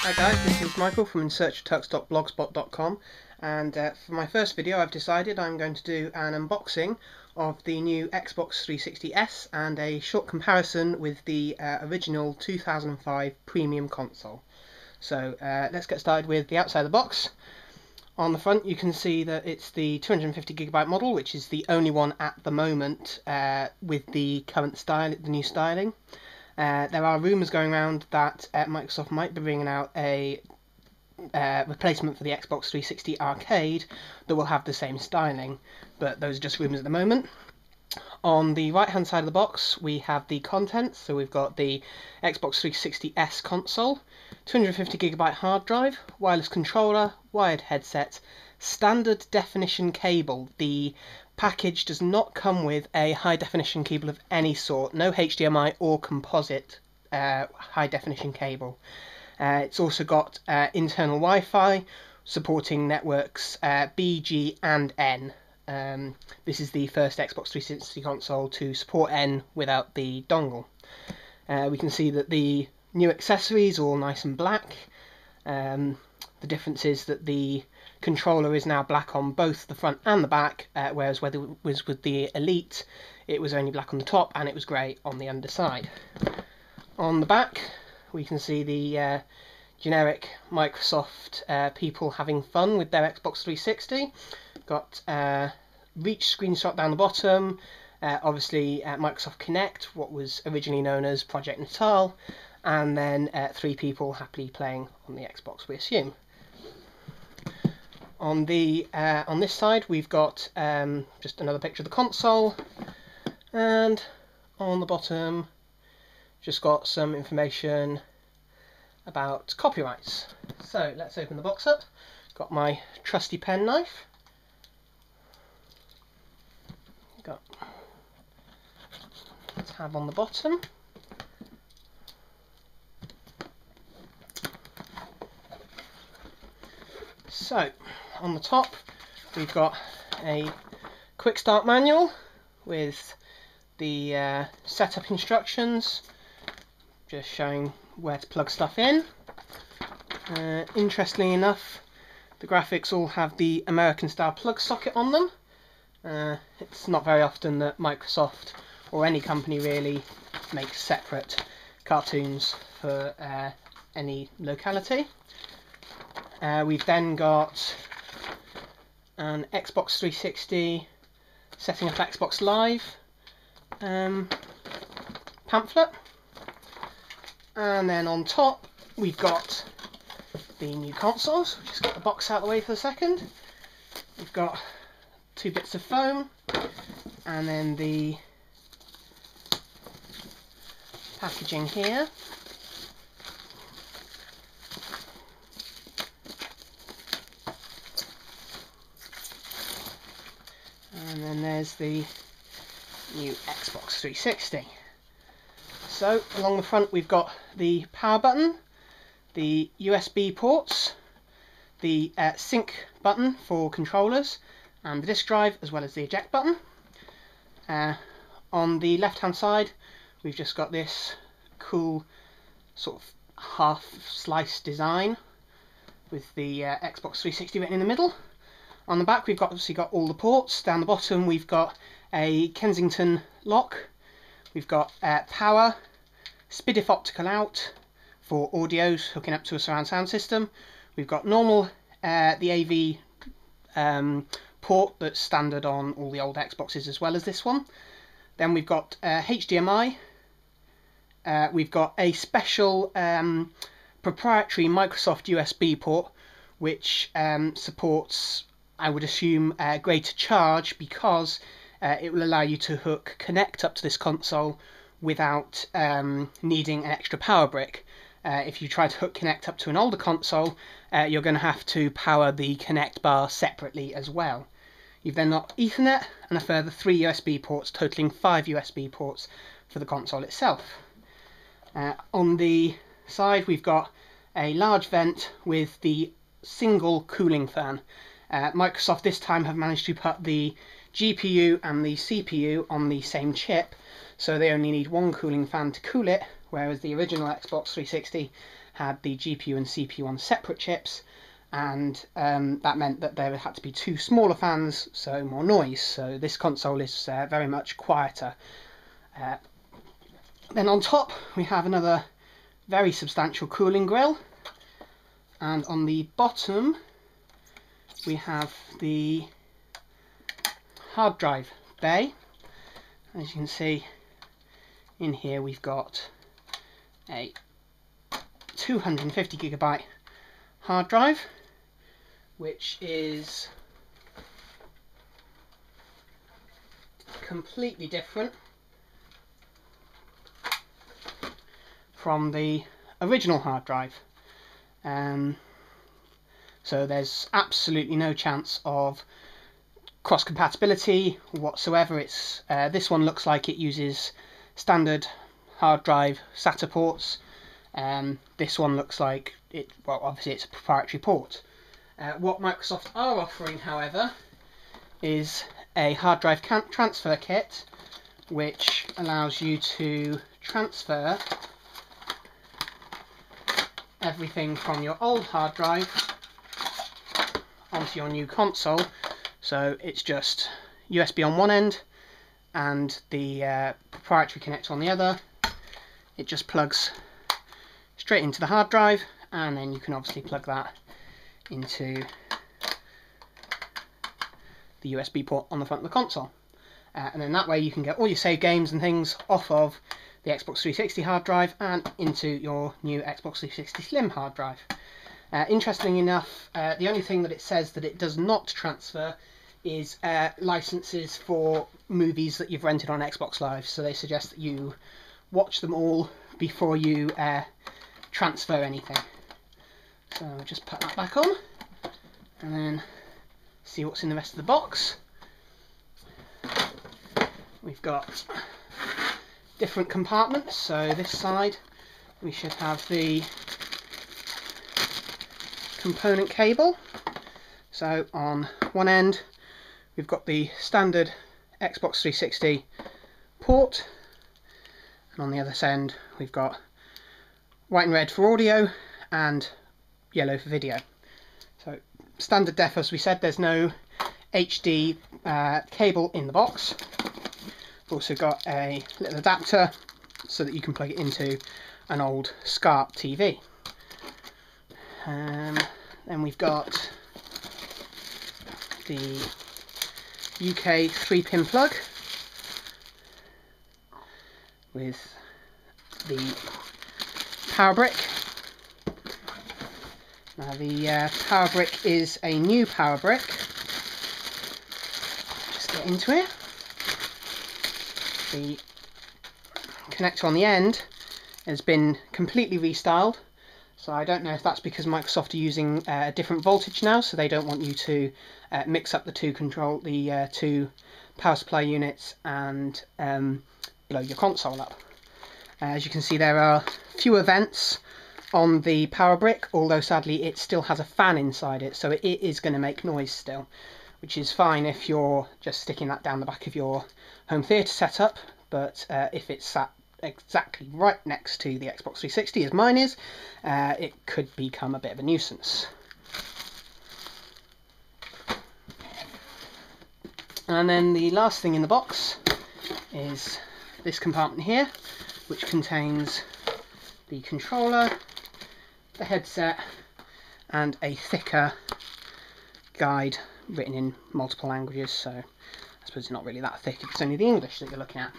Hi guys, this is Michael from searchtux.blogspot.com, and for my first video I've decided I'm going to do an unboxing of the new Xbox 360S and a short comparison with the original 2005 premium console. So let's get started with the outside of the box. On the front you can see that it's the 250GB model, which is the only one at the moment with the current style, the new styling. There are rumours going around that Microsoft might be bringing out a replacement for the Xbox 360 Arcade that will have the same styling, but those are just rumours at the moment. On the right hand side of the box we have the contents, so we've got the Xbox 360S console, 250GB hard drive, wireless controller, wired headset, standard definition cable. The package does not come with a high definition cable of any sort, no HDMI or composite high definition cable. It's also got internal Wi-Fi supporting networks B, G and N. This is the first Xbox 360 console to support N without the dongle. We can see that the new accessories are all nice and black. The difference is that the controller is now black on both the front and the back, whereas when it was with the Elite it was only black on the top and it was grey on the underside. On the back we can see the generic Microsoft people having fun with their Xbox 360. Got reach screenshot down the bottom, obviously Microsoft Kinect, what was originally known as Project Natal, and then 3 people happily playing on the Xbox, we assume. On this side we've got just another picture of the console, and on the bottom just got some information about copyrights. So let's open the box up. Got my trusty penknife. Got a tab on the bottom. So on the top we've got a quick start manual with the setup instructions, just showing where to plug stuff in. Interestingly enough, the graphics all have the American style plug socket on them. It's not very often that Microsoft or any company really makes separate cartoons for any locality. We've then got an Xbox 360 setting up Xbox Live pamphlet, and then on top we've got the new consoles. Just get the box out of the way for a second. We've got 2 bits of foam, and then the packaging here. And then there's the new Xbox 360. So along the front we've got the power button, the USB ports, the sync button for controllers, and the disk drive, as well as the eject button. On the left hand side we've just got this cool sort of half slice design with the Xbox 360 written in the middle. On the back we've obviously got all the ports. Down the bottom we've got a Kensington lock, we've got power, SPDIF optical out for audios hooking up to a surround sound system, we've got normal the AV port that's standard on all the old Xboxes as well as this one. Then we've got HDMI, we've got a special proprietary Microsoft USB port which supports, I would assume, greater charge, because it will allow you to connect up to this console without needing an extra power brick. If you try to hook Kinect up to an older console, you're going to have to power the Kinect bar separately as well. You've then got Ethernet and a further 3 USB ports, totaling 5 USB ports for the console itself. On the side we've got a large vent with the single cooling fan. Microsoft this time have managed to put the GPU and the CPU on the same chip, so they only need one cooling fan to cool it, whereas the original Xbox 360 had the GPU and CPU on separate chips, and that meant that there had to be 2 smaller fans, so more noise. So this console is very much quieter. Then on top we have another very substantial cooling grill, and on the bottom we have the hard drive bay. As you can see in here, we've got a 250GB hard drive, which is completely different from the original hard drive. So there's absolutely no chance of cross compatibility whatsoever. It's this one looks like it uses standard hard drive SATA ports. This one looks like it, well, obviously it's a proprietary port. What Microsoft are offering, however, is a hard drive transfer kit, which allows you to transfer everything from your old hard drive onto your new console. So it's just USB on one end and the proprietary connector on the other. It just plugs straight into the hard drive, and then you can obviously plug that into the USB port on the front of the console. And then that way you can get all your save games and things off of the Xbox 360 hard drive and into your new Xbox 360 Slim hard drive. Interestingly enough, the only thing that it says that it does not transfer is licenses for movies that you've rented on Xbox Live. So they suggest that you watch them all before you transfer anything. So I'll just put that back on and then see what's in the rest of the box. We've got different compartments. So this side we should have the component cable. So on one end we've got the standard Xbox 360 port, and on the other end we've got white and red for audio and yellow for video. So standard def, as we said, there's no HD cable in the box. We've also got a little adapter so that you can plug it into an old SCART TV. Then we've got the UK 3-pin plug with the power brick. Now the power brick is a new power brick. Just get into it. The connector on the end has been completely restyled. So I don't know if that's because Microsoft are using a different voltage now, so they don't want you to mix up the two power supply units and blow your console up. As you can see, there are fewer vents on the power brick, although sadly it still has a fan inside it, so it is going to make noise still, which is fine if you're just sticking that down the back of your home theatre setup, but if it's sat exactly right next to the Xbox 360 as mine is, it could become a bit of a nuisance. And then the last thing in the box is this compartment here, which contains the controller, the headset, and a thicker guide written in multiple languages. So I suppose it's not really that thick, it's only the English that you're looking at.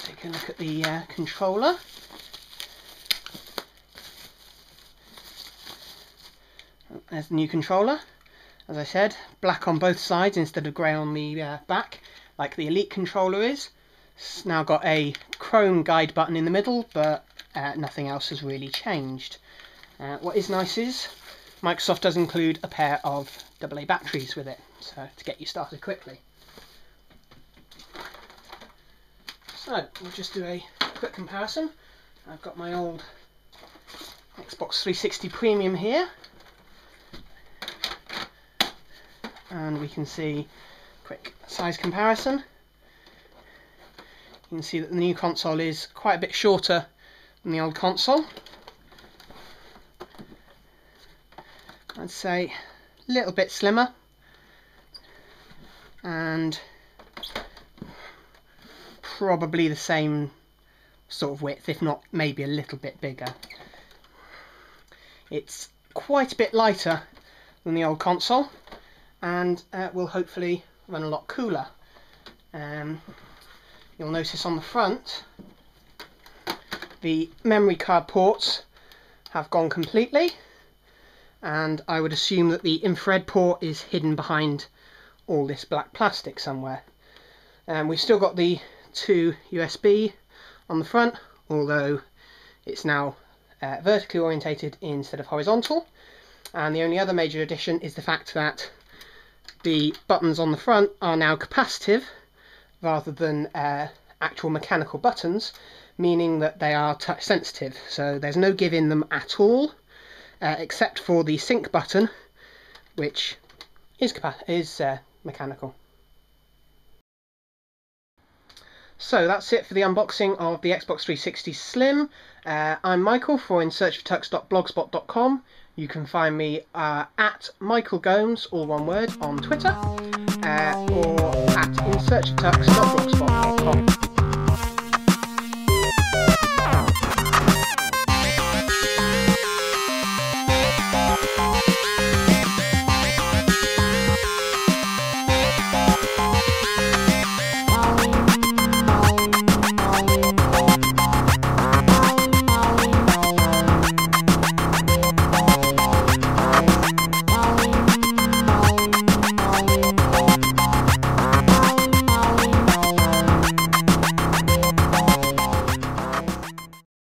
Take a look at the controller. There's the new controller. As I said, black on both sides instead of grey on the back, like the Elite controller is. It's now got a chrome guide button in the middle, but nothing else has really changed. What is nice is Microsoft does include a pair of AA batteries with it, so to get you started quickly. So we'll just do a quick comparison. I've got my old Xbox 360 Premium here, and we can see quick size comparison. You can see that the new console is quite a bit shorter than the old console. I'd say a little bit slimmer, and probably the same sort of width, if not maybe a little bit bigger. It's quite a bit lighter than the old console, and will hopefully run a lot cooler. You'll notice on the front the memory card ports have gone completely, and I would assume that the infrared port is hidden behind all this black plastic somewhere. We've still got the 2 USB on the front, although it's now vertically orientated instead of horizontal. And the only other major addition is the fact that the buttons on the front are now capacitive rather than actual mechanical buttons, meaning that they are touch sensitive. So there's no give in them at all, except for the sync button, which is mechanical. So that's it for the unboxing of the Xbox 360 Slim. I'm Michael for InSearchOfTux.blogspot.com. You can find me at Michael Gomes, all one word, on Twitter, or at InSearchOfTux.blogspot.com.